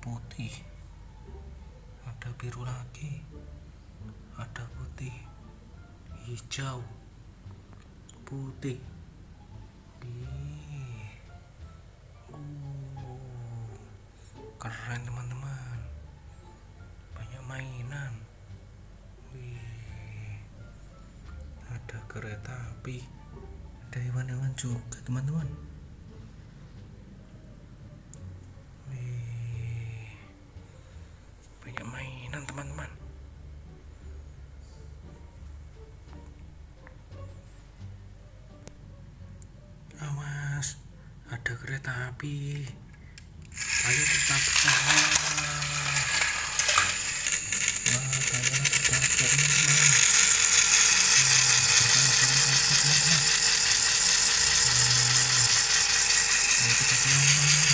putih, ada biru lagi, ada putih, hijau, putih. Ih, keren teman-teman, banyak mainan. Wih, ada kereta api, ada hewan-hewan juga teman-teman. Wih, banyak mainan teman-teman. Awas, ada kereta api. Ayo kita bertahan. Wah, kayaknya kita teman-teman. Teman-teman. Ayo kita teman-teman.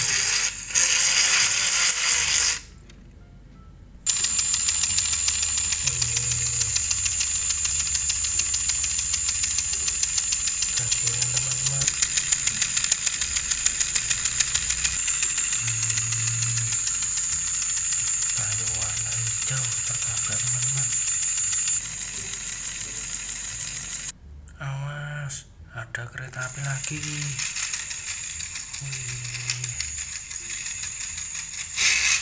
Kasihan teman-teman. Kayu warna hijau tertabrak teman-teman. Awas, ada kereta api lagi.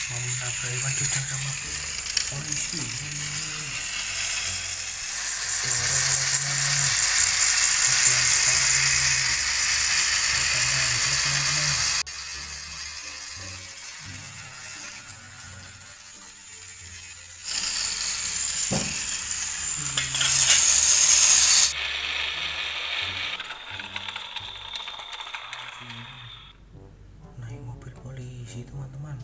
Mau menabrak hewan cucang sama polisi. Dorong teman-teman. Kasihan sekali. Keretanya hancur teman-teman. Naik mobil polisi teman-teman.